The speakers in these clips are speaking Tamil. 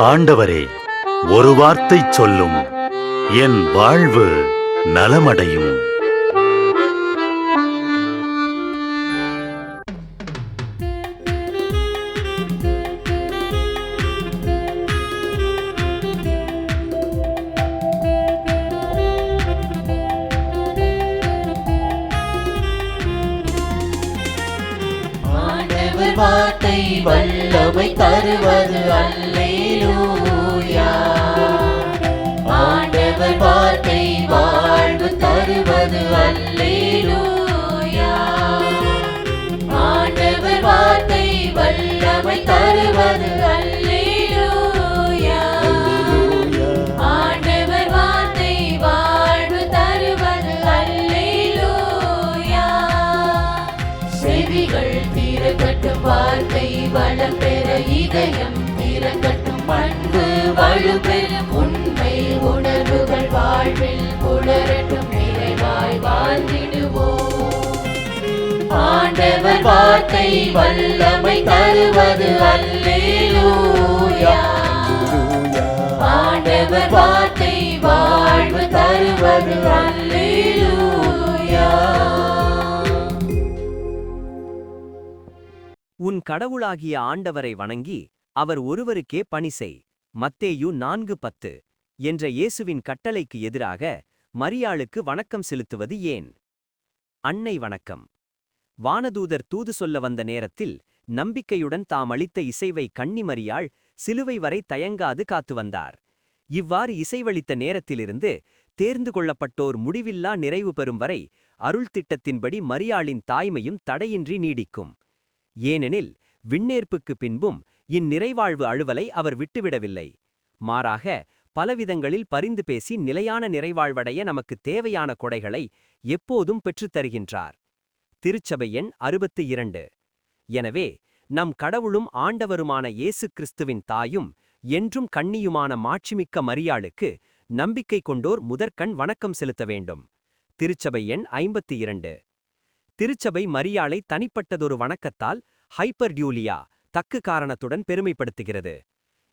ஆண்டவரே, ஒரு வார்த்தை சொல்லும், என் வாழ்வு நலமடையும். ஆண்டவர் வார்த்தை வல்லமை தருவது அல்லேலூயா. ஆண்டவர் வார்த்தை வாழ்வு தருவது அல்லேலூயா. ஆண்டவர் வார்த்தை வல்லமை தருவது அல்லேலூயா. ஆண்டவர் வார்த்தை வாழ்வு தருவது அல்லேலூயா. செவிகள் திறக்கட்டும், வார்த்தை வளம் பெற இதயம் திறக்கட்டும், அன்பு வலுப்பெறும், உண்மை உணர்வுகள் வாழ்வில் புலரட்டும், நிறைவாய் வாழ்ந்திடுவோம். ஆண்டவர் வார்த்தை வல்லமை தருவது அல்லேலூயா. ஆண்டவர் வார்த்தை வாழ்வு தருவது அல்லேலூயா. உன் கடவுளாகிய ஆண்டவரை வணங்கி அவர் ஒருவருக்கே பணி செய். மத்தேயு 4:10 என்ற இயேசுவின் கட்டளைக்கு எதிராக மரியாளுக்கு வணக்கம் செலுத்துவது ஏன்? அன்னை வணக்கம். வானதூதர் தூது சொல்ல வந்த நேரத்தில் நம்பிக்கையுடன் தாம் அளித்த இசைவை கன்னி மரியாள் சிலுவை வரை தயங்காது காத்து வந்தார். இவ்வாறு இசைவளித்த நேரத்திலிருந்து தேர்ந்து கொள்ளப்பட்டோர் முடிவில்லா நிறைவு பெறும் வரை அருள் திட்டத்தின்படி மரியாளின் தாய்மையும் தடையின்றி நீடிக்கும். ஏனெனில் விண்ணேற்புக்கு பின்பும் இந்நிறைவாழ்வு அழுவலை அவர் விட்டுவிடவில்லை. மாறாக பலவிதங்களில் பரிந்து பேசி நிலையான நிறைவாழ்வடைய நமக்கு தேவையான கொடைகளை எப்போதும் பெற்றுத்தருகின்றார். திருச்சபை எண் 62. எனவே நம் கடவுளும் ஆண்டவருமான இயேசு கிறிஸ்துவின் தாயும் என்றும் கன்னியுமான மாட்சிமிக்க மரியாளுக்கு நம்பிக்கை கொண்டோர் முதற்கண் வணக்கம் செலுத்த வேண்டும். திருச்சபை எண் 52. திருச்சபை மரியாளை தனிப்பட்டதொரு வணக்கத்தால் ஹைப்பர்டியூலியா தக்கு காரணத்துடன் பெருமைப்படுத்துகிறது.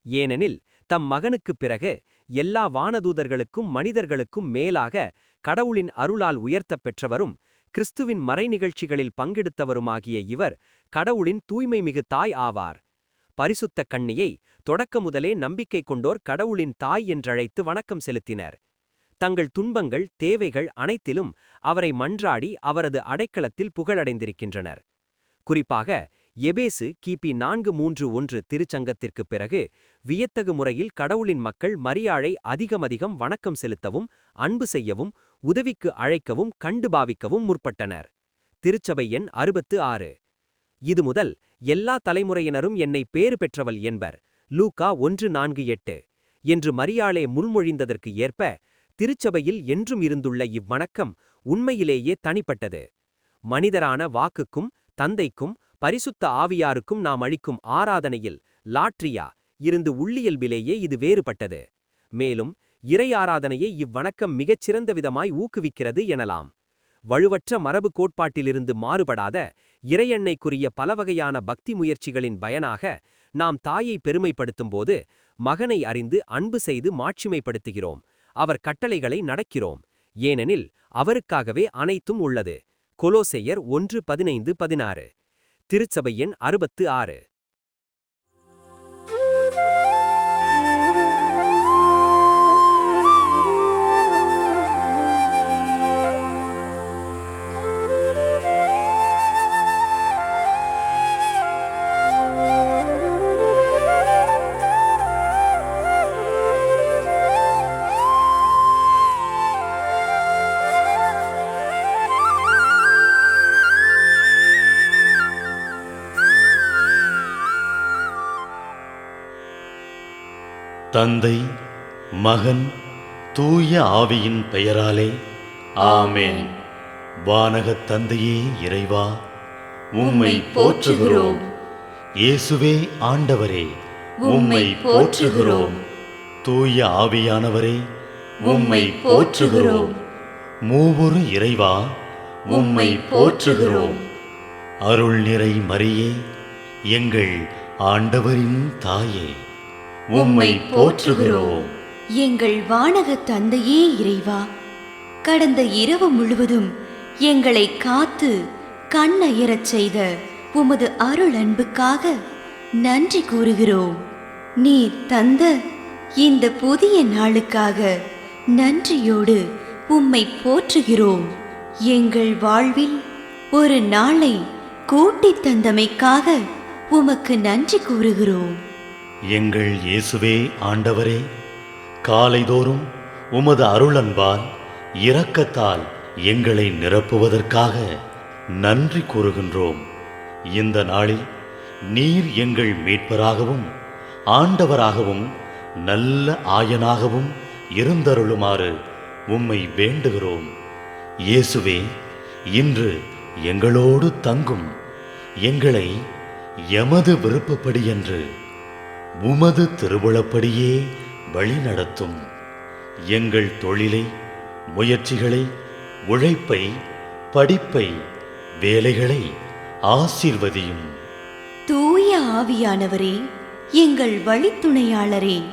ஏனெனில் தம் மகனுக்குப் பிறகு எல்லா வானதூதர்களுக்கும் மனிதர்களுக்கும் மேலாக கடவுளின் அருளால் உயர்த்தப் பெற்றவரும் கிறிஸ்துவின் மறை நிகழ்ச்சிகளில் பங்கெடுத்தவருமாகிய இவர் கடவுளின் தூய்மை மிகு தாய் ஆவார். பரிசுத்த கன்னியை தொடக்க முதலே நம்பிக்கை கொண்டோர் கடவுளின் தாய் என்றழைத்து வணக்கம் செலுத்தினர். தங்கள் துன்பங்கள் தேவைகள் அனைத்திலும் அவரை மன்றாடி அவரது அடைக்கலத்தில் புகழடைந்திருக்கின்றனர். குறிப்பாக எபேசு கிபி 431 திருச்சங்கத்திற்குப் பிறகு வியத்தகு முறையில் கடவுளின் மக்கள் மரியாளை அதிகமதிகம் வணக்கம் செலுத்தவும் அன்பு செய்யவும் உதவிக்கு அழைக்கவும் கண்டு பாவிக்கவும் முற்பட்டனர். திருச்சபை எண் 66. இது முதல் எல்லா தலைமுறையினரும் என்னை பேறு பெற்றவள் என்பர், லூக்கா 1:4-8 என்று மரியாளே முன்மொழிந்ததற்கு ஏற்ப திருச்சபையில் என்றும் இருந்துள்ள இவ்வணக்கம் உண்மையிலேயே தனிப்பட்டது. மனிதரான வாக்குக்கும் தந்தைக்கும் பரிசுத்த ஆவியாருக்கும் நாம் அளிக்கும் ஆராதனையில் லாட்ரியா இருந்து உள்ளியல்பிலேயே இது வேறுபட்டது. மேலும் இறை ஆராதனையை இவ்வணக்கம் மிகச்சிறந்த விதமாய் ஊக்குவிக்கிறது எனலாம். வலுவற்ற மரபு கோட்பாட்டிலிருந்து மாறுபடாத இறையெண்ணைக்குரிய பலவகையான பக்தி முயற்சிகளின் பயனாக நாம் தாயை பெருமைப்படுத்தும்போது மகனை அறிந்து அன்பு செய்து மாட்சிமைப்படுத்துகிறோம். அவர் கட்டளைகளை நடக்கிறோம். ஏனெனில் அவருக்காகவே அனைத்தும் உள்ளது. கொலோசையர் 1:15-16. திருச்சபை எண் 66. தந்தை, மகன், தூய ஆவியின் பெயராலே ஆமென். வானகத் தந்தையே இறைவா, உம்மை போற்றுகிறோம். இயேசுவே ஆண்டவரே, உம்மை போற்றுகிறோம். தூய ஆவியானவரே, உம்மை போற்றுகிறோம். மூவொரு இறைவா, உம்மை போற்றுகிறோம். அருள் நிறை மரியே, எங்கள் ஆண்டவரின் தாயே, உம்மை போற்றுகிறோம். எங்கள் வானக தந்தையே இறைவா, கடந்த இரவு முழுவதும் எங்களை காத்து கண்ணயரச் செய்த உமது அருள் அன்புக்காக நன்றி கூறுகிறோம். நீர் தந்த இந்த புதிய நாளுக்காக நன்றியோடு உம்மை போற்றுகிறோம். எங்கள் வாழ்வில் ஒரு நாளை கூட்டித் தந்தமைக்காக உமக்கு நன்றி கூறுகிறோம். எங்கள் இயேசுவே ஆண்டவரே, காலைதோறும் உமது அருளன்பால் இரக்கத்தால் எங்களை நிரப்புவதற்காக நன்றி கூறுகின்றோம். இந்த நாளில் நீர் எங்கள் மீட்பராகவும் ஆண்டவராகவும் நல்ல ஆயனாகவும் இருந்தருளுமாறு உம்மை வேண்டுகிறோம். இயேசுவே, இன்று எங்களோடு தங்கும். எங்களை எமது விருப்பப்படியன்று உமது திருவுளப்படியே வழிநடத்தும். எங்கள் தொழிலை, முயற்சிகளை, உழைப்பை, படிப்பை, வேலைகளை ஆசீர்வதியும். தூய ஆவியானவரே, எங்கள் வழித்துணையாளரே,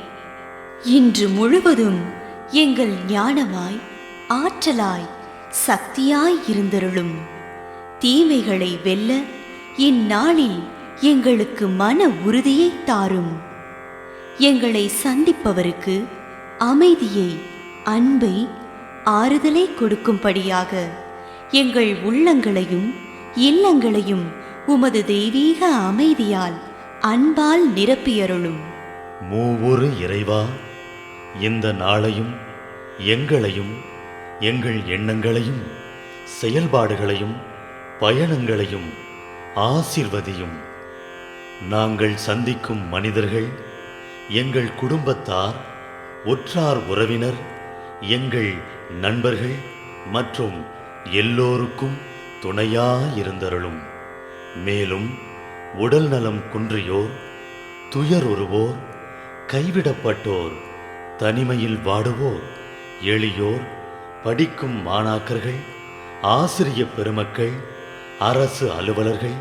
இன்று முழுவதும் எங்கள் ஞானமாய், ஆற்றலாய், சக்தியாய் இருந்தருளும். தீமைகளை வெல்ல இந்நாளில் எங்களுக்கு மன உறுதியை தாரும். எங்களை சந்திப்பவருக்கு அமைதியை, அன்பை, ஆறுதலை கொடுக்கும்படியாக எங்கள் உள்ளங்களையும் இல்லங்களையும் உமது தெய்வீக அமைதியால், அன்பால் நிரப்பியருளும். மூவொரு இறைவா, இந்த நாளையும் எங்களையும் எங்கள் எண்ணங்களையும் செயல்பாடுகளையும் பயணங்களையும் ஆசீர்வதியும். நாங்கள் சந்திக்கும் மனிதர்கள், எங்கள் குடும்பத்தார், உற்றார் உறவினர், எங்கள் நண்பர்கள் மற்றும் எல்லோருக்கும் துணையாயிருந்தருளும். மேலும் உடல் நலம் குன்றியோர், துயருறுவோர், கைவிடப்பட்டோர், தனிமையில் வாடுவோர், எளியோர், படிக்கும் மாணாக்கர்கள், ஆசிரிய பெருமக்கள், அரசு அலுவலர்கள்,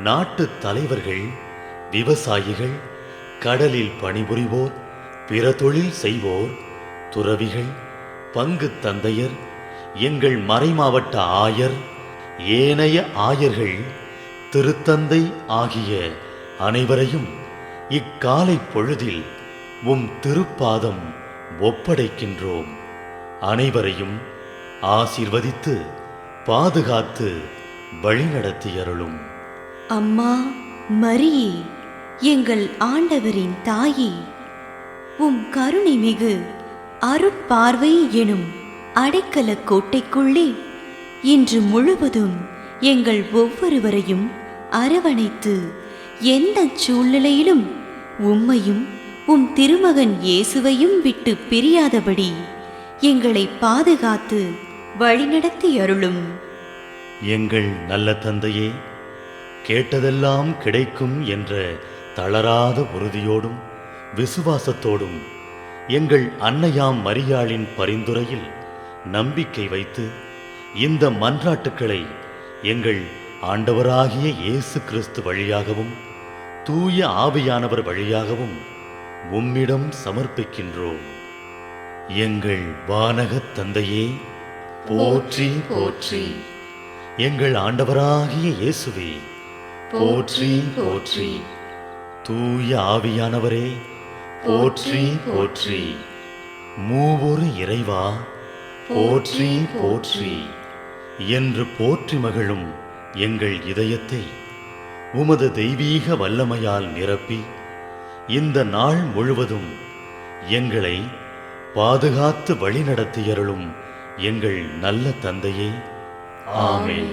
நாட்டு தலைவர்கள், விவசாயிகள், கடலில் பணிபுரிவோர், பிற தொழில் செய்வோர், துறவிகள், பங்கு தந்தையர், எங்கள் மறைமாவட்ட ஆயர், ஏனைய ஆயர்கள், திருத்தந்தை ஆகிய அனைவரையும் இக்காலை பொழுதில் உம் திருப்பாதம் ஒப்படைக்கின்றோம். அனைவரையும் ஆசீர்வதித்து பாதுகாத்து வழிநடத்தியருளும். அம்மா மரியே, எங்கள் ஆண்டவரின் தாயே, உம் கருணை மிகு அருட்பார்வை எனும் அடைக்கல கோட்டைக்குள்ளே இன்று முழுவதும் எங்கள் ஒவ்வொருவரையும் அரவணைத்து எந்த சூழ்நிலையிலும் உம்மையும் உம் திருமகன் இயேசுவையும் விட்டு பிரியாதபடி எங்களை பாதுகாத்து வழிநடத்தி அருளும். எங்கள் நல்ல தந்தையே, கேட்டதெல்லாம் கிடைக்கும் என்ற தளராத உறுதியோடும் விசுவாசத்தோடும் எங்கள் அன்னையாம் மரியாளின் பரிந்துரையில் நம்பிக்கை வைத்து இந்த மன்றாட்டுக்களை எங்கள் ஆண்டவராகிய இயேசு கிறிஸ்து வழியாகவும் தூய ஆவியானவர் வழியாகவும் உம்மிடம் சமர்ப்பிக்கின்றோம். எங்கள் வானகத் தந்தையே, போற்றி போற்றி. எங்கள் ஆண்டவராகிய இயேசுவே, போற்றி போற்றி. தூய ஆவியானவரே, போற்றி போற்றி. மூவொரு இறைவா, போற்றி போற்றி என்று போற்றி மகிழும் எங்கள் இதயத்தை உமது தெய்வீக வல்லமையால் நிரப்பி இந்த நாள் முழுவதும் எங்களை பாதுகாத்து வழிநடத்தியருளும் எங்கள் நல்ல தந்தையே. ஆமென்.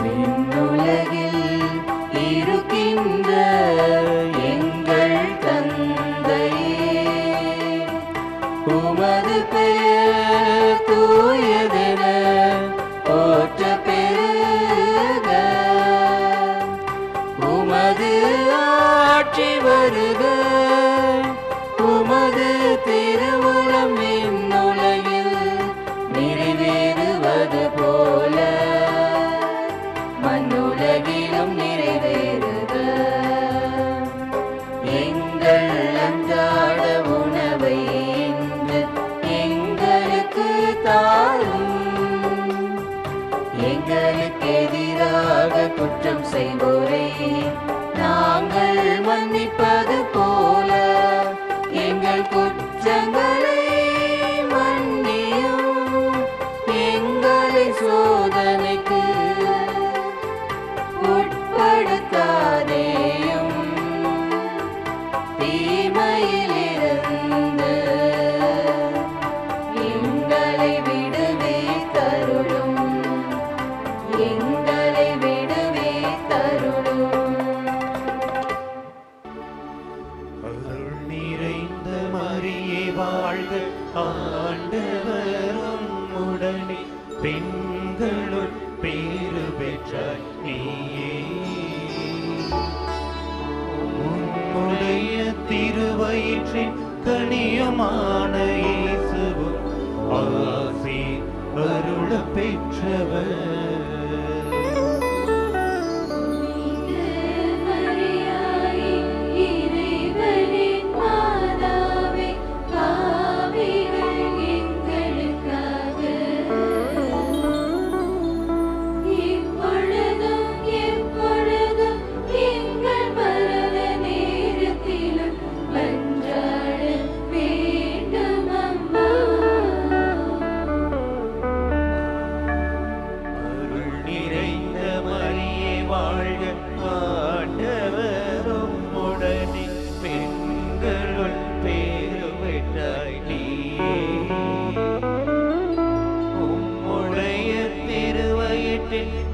விண்ணுலகில் இருக்கின்ற எங்கள் தந்தையே, உமது பெயர் தூயதென போற்ற பெறுக. உமது ஆட்சி வருக. உமது திருவுளம் விண்ணுலகில் நிறைவேறுவது போல மண்ணுலகிலும் நிறைவேறுக. எங்கள் அன்றாட உணவை இன்று எங்களுக்கு தாரும். எங்களுக்கு எதிராக குற்றம் செய்வோரை நாங்கள் மன்னிப்பது போல எங்கள் குற்றங்களை மன்னியும். எங்களை சோதனைக்கு உட்படுத்தாதேயும், தீமையிலிருந்து எங்களை விடுவித்தருளும். எங்களை விடுவித்தருளும். அருள் நிறைந்த மரியே வாழ்க, ஆண்டவரும் உடனே பெண்களுள் பேறு பெற்றாய் நீயே. உம்முடைய திருவயிற்றின் கனியமான இயேசுவும் ஆசி அருள பெற்றவர்.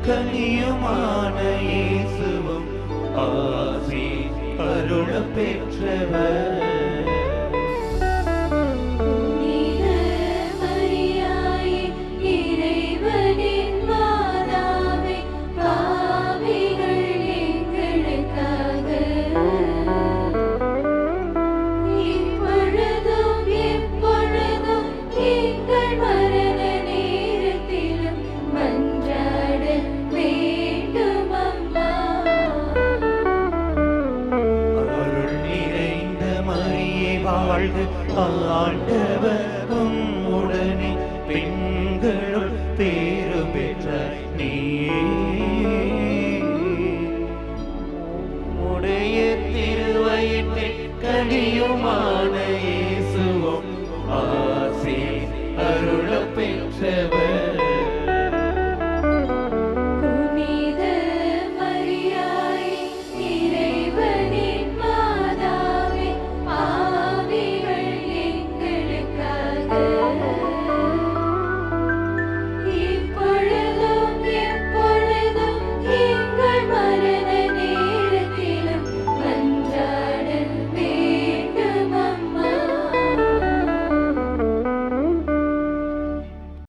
கனியுமான இயேசுவும் ஆசி அருள பெற்றவர். வாழ்க, ஆண்டவரும் உடனே பெண்களுள் பேறு பெற்றாய் நீயே. உடைய திருவயிற்றின் கனியுமான இயேசுவும் ஆசி அருள பெற்றவர்.